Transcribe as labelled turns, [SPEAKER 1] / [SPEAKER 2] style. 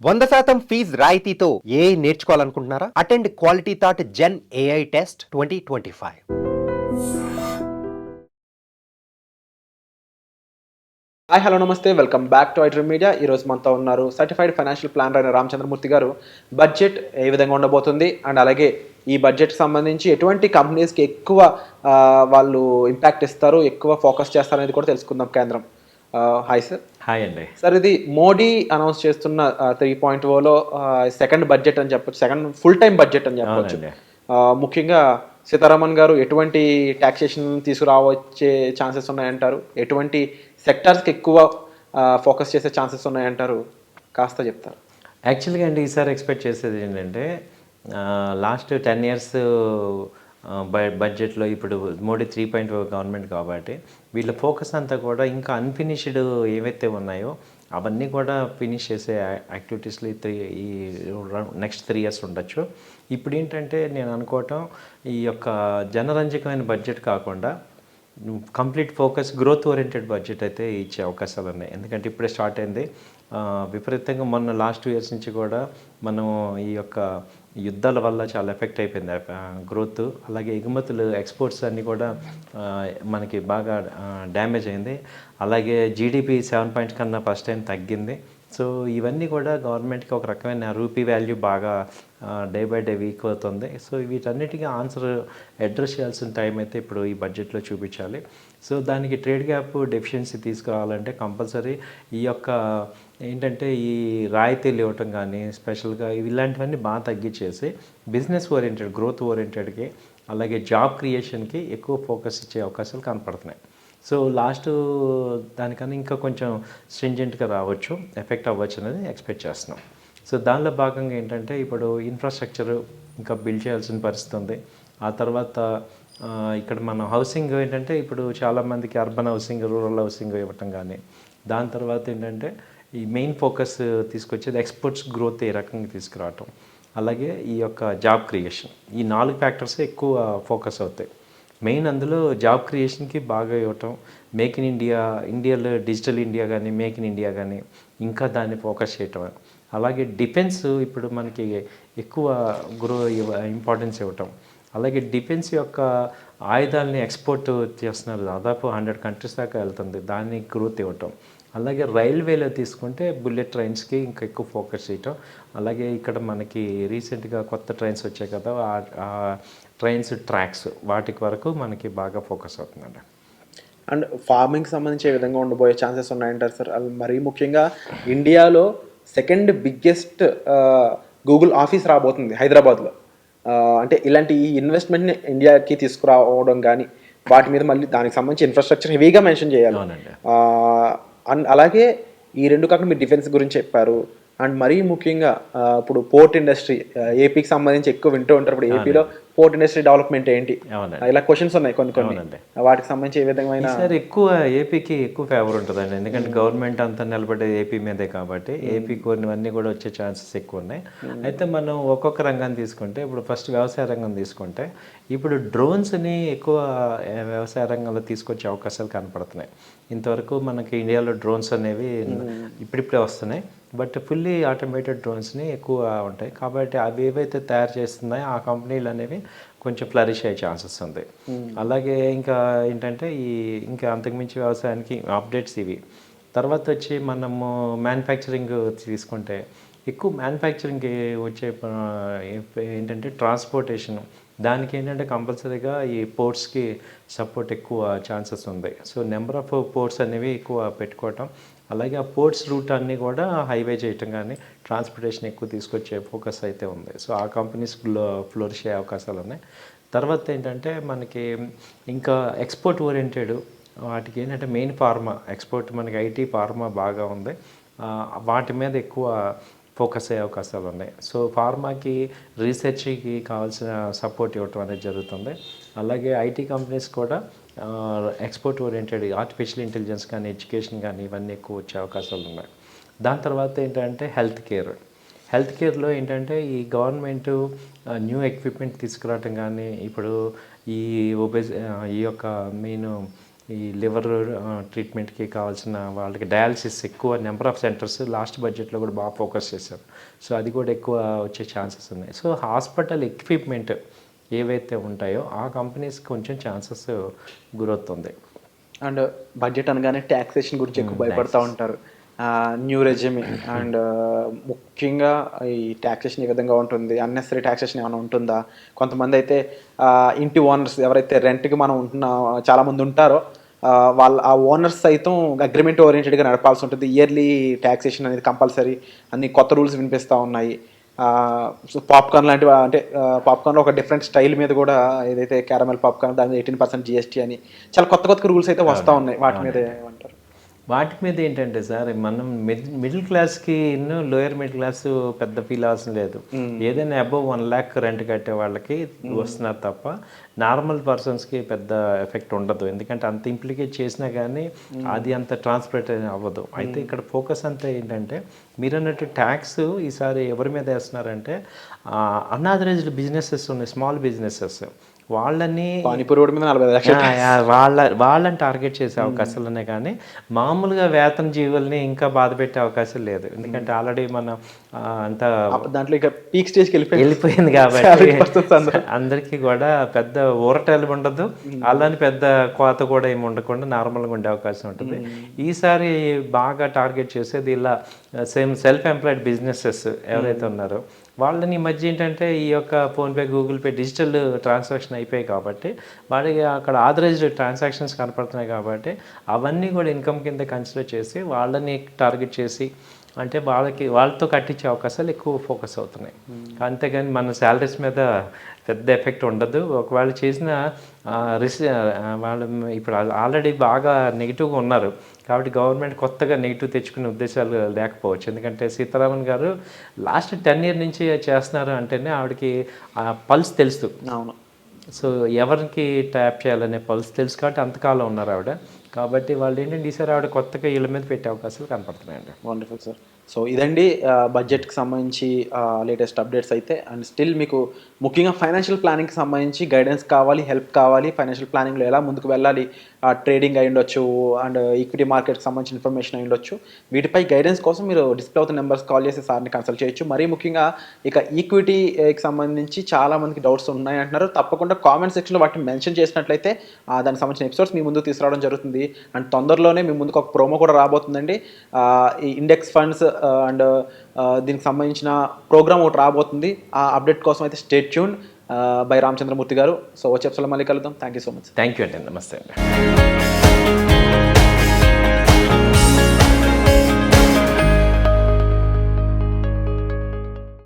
[SPEAKER 1] 100% fees రాయితీతో AI నేర్చుకోవాలనుకుంటున్నారా? Attend Quality Thought gen AI test 2025.
[SPEAKER 2] Hi hello నమస్తే, welcome back to iDream Media. ఈరోజు మనతో ఉన్నారు సర్టిఫైడ్ ఫైనాన్షియల్ ప్లానర్ అయిన రామచంద్రమూర్తి గారు. బడ్జెట్ ఏ విధంగా ఉండబోతుంది అండ్ అలాగే ఈ బడ్జెట్కి సంబంధించి ఎటువంటి కంపెనీస్కి ఎక్కువ వాళ్ళు ఇంపాక్ట్ ఇస్తారు, ఎక్కువ ఫోకస్ చేస్తారు అనేది కూడా తెలుసుకుందాం కేంద్రం. Hi sir.
[SPEAKER 3] హాయ్ అండి.
[SPEAKER 2] సార్, ఇది మోడీ అనౌన్స్ చేస్తున్న 3.0లో సెకండ్ బడ్జెట్ అని చెప్పొచ్చు, సెకండ్ ఫుల్ టైం బడ్జెట్ అని చెప్పొచ్చు. ముఖ్యంగా సీతారామన్ గారు ఎటువంటి ట్యాక్సేషన్ తీసుకురావచ్చే ఛాన్సెస్ ఉన్నాయంటారు, ఎటువంటి సెక్టార్స్కి ఎక్కువ ఫోకస్ చేసే ఛాన్సెస్ ఉన్నాయంటారు, కాస్త చెప్తారు?
[SPEAKER 3] యాక్చువల్గా అండి, ఈసారి ఎక్స్పెక్ట్ చేసేది ఏంటంటే లాస్ట్ 10 years బడ్జెట్లో ఇప్పుడు మోడీ 3.0 గవర్నమెంట్ కాబట్టి వీళ్ళ ఫోకస్ అంతా కూడా ఇంకా అన్ఫినిష్డ్ ఏవైతే ఉన్నాయో అవన్నీ కూడా ఫినిష్ చేసే యాక్టివిటీస్లో ఈ నెక్స్ట్ 3 years ఉండొచ్చు. ఇప్పుడు ఏంటంటే నేను అనుకోవటం, ఈ యొక్క జనరంజకమైన బడ్జెట్ కాకుండా complete focus growth oriented budget అయితే ఇచ్చే అవకాశాలు ఉన్నాయి. ఎందుకంటే ఇప్పుడే స్టార్ట్ అయింది విపరీతంగా. మొన్న లాస్ట్ 2 years నుంచి కూడా మనం ఈ యొక్క యుద్ధాల వల్ల చాలా ఎఫెక్ట్ అయిపోయింది గ్రోత్. అలాగే ఎగుమతులు, ఎక్స్పోర్ట్స్ అన్నీ కూడా మనకి బాగా డ్యామేజ్ అయింది. అలాగే జీడిపి 7 points కన్నా ఫస్ట్ టైం తగ్గింది. సో ఇవన్నీ కూడా గవర్నమెంట్కి ఒక రకమైన రూపీ వాల్యూ బాగా డే బై డే వీక్ అవుతుంది. సో వీటన్నిటికీ ఆన్సర్ అడ్రస్ చేయాల్సిన టైం అయితే ఇప్పుడు ఈ బడ్జెట్లో చూపించాలి. సో దానికి ట్రేడ్ గ్యాప్ డెఫిషియన్సీ తీసుకురావాలంటే కంపల్సరీ ఈ యొక్క ఏంటంటే ఈ రాయితీలు ఇవ్వటం కానీ స్పెషల్గా ఇలాంటివన్నీ బాగా తగ్గించేసి బిజినెస్ ఓరియంటెడ్, గ్రోత్ ఓరియంటెడ్కి అలాగే జాబ్ క్రియేషన్కి ఎక్కువ ఫోకస్ ఇచ్చే అవకాశాలు కనపడుతున్నాయి. సో లాస్ట్ దానికన్నా ఇంకా కొంచెం స్ట్రింజెంట్గా రావచ్చు, ఎఫెక్ట్ అవ్వచ్చు అనేది ఎక్స్పెక్ట్ చేస్తున్నాం. సో దానిలో భాగంగా ఏంటంటే ఇప్పుడు ఇన్ఫ్రాస్ట్రక్చర్ ఇంకా బిల్డ్ చేయాల్సిన పరిస్థితి ఉంది. ఆ తర్వాత ఇక్కడ మన హౌసింగ్ ఏంటంటే ఇప్పుడు చాలామందికి అర్బన్ హౌసింగ్, రూరల్ హౌసింగ్ ఇవ్వటం కానీ, దాని తర్వాత ఏంటంటే ఈ మెయిన్ ఫోకస్ తీసుకొచ్చేది ఎక్స్పోర్ట్స్ గ్రోత్ ఏ రకంగా తీసుకురావటం, అలాగే ఈ యొక్క జాబ్ క్రియేషన్. ఈ 4 ఫ్యాక్టర్స్ ఎక్కువ ఫోకస్ అవుతాయి. మెయిన్ అందులో జాబ్ క్రియేషన్కి బాగా ఇవ్వటం, మేక్ ఇన్ ఇండియా, ఇండియాలో డిజిటల్ ఇండియా కానీ, మేక్ ఇన్ ఇండియా కానీ ఇంకా దాన్ని ఫోకస్ చేయటం. అలాగే డిఫెన్స్ ఇప్పుడు మనకి ఎక్కువ ఇంపార్టెన్స్ ఇవ్వటం. అలాగే డిఫెన్స్ యొక్క ఆయుధాలని ఎక్స్పోర్ట్ చేస్తున్నారు, దాదాపు 100 countries దాకా వెళ్తుంది, దాన్ని గ్రోత్ ఇవ్వటం. అలాగే రైల్వేలో తీసుకుంటే బుల్లెట్ ట్రైన్స్కి ఇంకా ఎక్కువ ఫోకస్ చేయటం. అలాగే ఇక్కడ మనకి రీసెంట్గా కొత్త ట్రైన్స్ వచ్చాయి కదా, ఆ ట్రైన్స్ ట్రాక్స్ వాటికి వరకు మనకి బాగా ఫోకస్ అవుతుందండి.
[SPEAKER 2] అండ్ ఫార్మింగ్ సంబంధించి ఏ విధంగా ఉండబోయే ఛాన్సెస్ ఉన్నాయంటారు సార్? మరీ ముఖ్యంగా ఇండియాలో సెకండ్ బిగ్గెస్ట్ గూగుల్ ఆఫీస్ రాబోతుంది హైదరాబాద్లో. అంటే ఇలాంటి ఈ ఇన్వెస్ట్మెంట్ని ఇండియాకి తీసుకురావడం కానీ వాటి మీద మళ్ళీ దానికి సంబంధించి ఇన్ఫ్రాస్ట్రక్చర్ హెవీగా మెన్షన్ చేయాలి. అండ్ అలాగే ఈ రెండు కాకుండా మీరు డిఫెన్స్ గురించి చెప్పారు. అండ్ మరీ ముఖ్యంగా ఇప్పుడు పోర్ట్ ఇండస్ట్రీ, ఏపీకి సంబంధించి ఎక్కువ వింటూ ఉంటారు. ఇప్పుడు ఏపీలో పోర్ట్ ఇండస్ట్రీ డెవలప్మెంట్ ఏంటి, ఇలా క్వశ్చన్స్ ఉన్నాయి కొన్ని. వాటికి సంబంధించి ఏ విధమైన
[SPEAKER 3] ఎక్కువ ఏపీకి ఎక్కువ ఫేవర్ ఉంటుందండి. ఎందుకంటే గవర్నమెంట్ అంతా నిలబడే ఏపీ మీదే కాబట్టి ఏపీ కొన్నివన్నీ కూడా వచ్చే ఛాన్సెస్ ఎక్కువ ఉన్నాయి. అయితే మనం ఒక్కొక్క రంగాన్ని తీసుకుంటే, ఇప్పుడు ఫస్ట్ వ్యవసాయ రంగం తీసుకుంటే, ఇప్పుడు డ్రోన్స్ని ఎక్కువ వ్యవసాయ రంగంలో తీసుకొచ్చే అవకాశాలు కనపడుతున్నాయి. ఇంతవరకు మనకి ఇండియాలో డ్రోన్స్ అనేవి ఇప్పుడిప్పుడే వస్తున్నాయి, బట్ ఫుల్లీ ఆటోమేటెడ్ డ్రోన్స్ని ఎక్కువ ఉంటాయి కాబట్టి అవి ఏవైతే తయారు చేస్తున్నాయో ఆ కంపెనీలు అనేవి కొంచెం ఫ్లరిష్ అయ్యే ఛాన్సెస్ ఉంది. అలాగే ఇంకా ఏంటంటే ఇంకా అంతకుమించి వ్యవసాయానికి అప్డేట్స్ ఇవి. తర్వాత వచ్చి మనము మ్యానుఫ్యాక్చరింగ్ తీసుకుంటే ఎక్కువ మ్యానుఫ్యాక్చరింగ్కి వచ్చే ఏంటంటే ట్రాన్స్పోర్టేషన్, దానికి ఏంటంటే కంపల్సరీగా ఈ పోర్ట్స్కి సపోర్ట్ ఎక్కువ ఛాన్సెస్ ఉంది. సో నెంబర్ ఆఫ్ పోర్ట్స్ అనేవి ఎక్కువ పెట్టుకోవటం, అలాగే ఆ పోర్ట్స్ రూట్ అన్నీ కూడా హైవే చేయటం కానీ ట్రాన్స్పోర్టేషన్ ఎక్కువ తీసుకొచ్చే ఫోకస్ అయితే ఉంది. సో ఆ కంపెనీస్ ఫ్లోరిష్ అయ్యే అవకాశాలు ఉన్నాయి. తర్వాత ఏంటంటే మనకి ఇంకా ఎక్స్పోర్ట్ ఓరియంటెడ్ వాటికి ఏంటంటే మెయిన్ ఫార్మా ఎక్స్పోర్ట్, మనకి ఐటీ ఫార్మా బాగా ఉంది, వాటి మీద ఎక్కువ ఫోకస్ అయ్యే అవకాశాలు ఉన్నాయి. సో ఫార్మాకి రీసెర్చ్కి కావాల్సిన సపోర్ట్ ఇవ్వటం అనేది జరుగుతుంది. అలాగే ఐటీ కంపెనీస్ కూడా ఎక్స్పోర్ట్ ఓరియంటెడ్ ఆర్టిఫిషియల్ ఇంటెలిజెన్స్ కానీ, ఎడ్యుకేషన్ కానీ ఇవన్నీ ఎక్కువ వచ్చే అవకాశాలు ఉన్నాయి. దాని తర్వాత ఏంటంటే హెల్త్ కేర్లో ఏంటంటే ఈ గవర్నమెంట్ న్యూ ఎక్విప్మెంట్ తీసుకురావటం కానీ, ఇప్పుడు ఈ యొక్క మెయిన్ ఈ లివర్ ట్రీట్మెంట్కి కావాల్సిన వాళ్ళకి డయాలసిస్ ఎక్కువ నెంబర్ ఆఫ్ సెంటర్స్ లాస్ట్ బడ్జెట్లో కూడా బాగా ఫోకస్ చేశారు. సో అది కూడా ఎక్కువ వచ్చే ఛాన్సెస్ ఉన్నాయి. సో హాస్పిటల్ ఎక్విప్మెంట్ ఏవైతే ఉంటాయో ఆ కంపెనీస్ కొంచెం ఛాన్సెస్ గ్రోత్ ఉంది.
[SPEAKER 2] అండ్ బడ్జెట్ అనగానే ట్యాక్సేషన్ గురించి ఎక్కువ భయపడుతూ ఉంటారు. న్యూ రెజ్యూమ్ అండ్ ముఖ్యంగా ఈ ట్యాక్సేషన్ ఏ విధంగా ఉంటుంది, అన్నెసరీ ట్యాక్సేషన్ ఏమైనా ఉంటుందా? కొంతమంది అయితే ఇంటి ఓనర్స్ ఎవరైతే రెంట్కి మనం ఉంటున్న చాలామంది ఉంటారో వాళ్ళ ఆ ఓనర్స్ సైతం అగ్రిమెంట్ ఓరియంటెడ్గా నడపాల్సి ఉంటుంది. ఇయర్లీ ట్యాక్సేషన్ అనేది కంపల్సరీ, అన్ని కొత్త రూల్స్ వినిపిస్తూ ఉన్నాయి. సో పాప్కార్న్ లాంటివి, అంటే పాప్కార్న్లో ఒక డిఫరెంట్ స్టైల్ మీద కూడా ఏదైతే క్యారమెల్ పాప్కార్న్ దాని 18% GST అని చాలా కొత్త కొత్త రూల్స్ అయితే వస్తూ ఉన్నాయి. వాటి మీద ఏమంటారు?
[SPEAKER 3] వాటి మీద ఏంటంటే సార్, మనం మిడిల్ క్లాస్కి లోయర్ మిడిల్ క్లాస్ పెద్ద ఫీల్ అవసరం లేదు. ఏదైనా అబవ్ 1 lakh రెంట్ కట్టే వాళ్ళకి వస్తున్నారు తప్ప నార్మల్ పర్సన్స్కి పెద్ద ఎఫెక్ట్ ఉండదు. ఎందుకంటే అంత ఇంప్లికేట్ చేసినా కానీ అది అంత ట్రాన్స్పరెంట్ అవ్వదు. అయితే ఇక్కడ ఫోకస్ అంతా ఏంటంటే మీరు అన్నట్టు ట్యాక్స్ ఈసారి ఎవరి మీద వేస్తున్నారంటే అన్ఆథరైజ్డ్ బిజినెసెస్ ఉన్నాయి, స్మాల్ బిజినెసెస్, వాళ్ళని
[SPEAKER 2] పానీపూరి రోడ్డు మీద 45 లక్షలు
[SPEAKER 3] వాళ్ళని టార్గెట్ చేసే అవకాశాలు ఉన్నాయి. కానీ మామూలుగా వేతన జీవుల్ని ఇంకా బాధ పెట్టే అవకాశం లేదు. ఎందుకంటే ఆల్రెడీ మనం అంతా
[SPEAKER 2] దాంట్లో ఇక పీక్ స్టేజ్కి
[SPEAKER 3] వెళ్ళిపోయింది కాబట్టి అందరికీ కూడా పెద్ద ఊరటలు ఉండదు, అలాని పెద్ద కోత కూడా ఏమి ఉండకుండా నార్మల్గా ఉండే అవకాశం ఉంటుంది. ఈసారి బాగా టార్గెట్ చేసేది ఇలా సెల్ఫ్ ఎంప్లాయిడ్ బిజినెసెస్ ఎవరైతే ఉన్నారో వాళ్ళని ఈ మధ్య ఏంటంటే ఈ యొక్క PhonePe, Google pay digital transaction అయిపోయాయి కాబట్టి వాడికి అక్కడ ఆథరైజ్డ్ ట్రాన్సాక్షన్స్ కనపడుతున్నాయి కాబట్టి అవన్నీ కూడా ఇన్కమ్ కింద కన్సిడర్ చేసి వాళ్ళని టార్గెట్ చేసి, అంటే వాళ్ళతో కట్టించే అవకాశాలు ఎక్కువ ఫోకస్ అవుతున్నాయి. అంతేగాని మన శాలరీస్ మీద పెద్ద ఎఫెక్ట్ ఉండదు. ఒకవేళ చేసిన వాళ్ళు ఇప్పుడు ఆల్రెడీ బాగా నెగిటివ్గా ఉన్నారు కాబట్టి గవర్నమెంట్ కొత్తగా నెగిటివ్ తెచ్చుకునే ఉద్దేశాలు లేకపోవచ్చు. ఎందుకంటే సీతారామన్ గారు లాస్ట్ 10 years నుంచి చేస్తున్నారు అంటేనే ఆవిడకి పల్స్ తెలుసు.
[SPEAKER 2] అవును.
[SPEAKER 3] సో ఎవరికి ట్యాప్ చేయాలనే పల్స్ తెలుసు కాబట్టి అంతకాలం ఉన్నారు ఆవిడ. కాబట్టి వాళ్ళు ఏంటంటే ఈసారి ఆవిడ కొత్తగా వీళ్ళ మీద పెట్టే అవకాశాలు కనపడుతున్నాయండి.
[SPEAKER 2] Wonderful sir. సో ఇదండి బడ్జెట్కి సంబంధించి లేటెస్ట్ అప్డేట్స్ అయితే. అండ్ స్టిల్ మీకు ముఖ్యంగా ఫైనాన్షియల్ ప్లానింగ్కి సంబంధించి గైడెన్స్ కావాలి, హెల్ప్ కావాలి, ఫైనాన్షియల్ ప్లానింగ్లో ఎలా ముందుకు వెళ్ళాలి, ట్రేడింగ్ అయి ఉండొచ్చు అండ్ ఈక్విటీ మార్కెట్కి సంబంధించిన ఇన్ఫర్మేషన్ అయి ఉండొచ్చు, వీటిపై గైడెన్స్ కోసం మీరు డిస్ప్లే అవుతున్న నెంబర్స్ కాల్ చేసి సార్ని కన్సల్ట్ చేయొచ్చు. మరీ ముఖ్యంగా ఇక ఈక్విటీకి సంబంధించి చాలామందికి డౌట్స్ ఉన్నాయి అంటున్నారు. తప్పకుండా కామెంట్ సెక్షన్లో వాటిని మెన్షన్ చేసినట్లయితే దానికి సంబంధించిన ఎపిసోడ్స్ మీ ముందుకు తీసుకురావడం జరుగుతుంది. అండ్ తొందరలోనే మీ ముందుకు ఒక ప్రోమో కూడా రాబోతుందండి. ఈ ఇండెక్స్ ఫండ్స్ అండ్ దీనికి సంబంధించిన ప్రోగ్రామ్ ఒకటి రాబోతుంది. ఆ అప్డేట్ కోసం అయితే స్టే ట్యూన్డ్ బై రామచంద్రమూర్తి గారు. సో వచ్చే ఎపిసోడ్లో మళ్ళీ కలుద్దాం. Thank you so much.
[SPEAKER 3] Thank you అండి. నమస్తే అండి.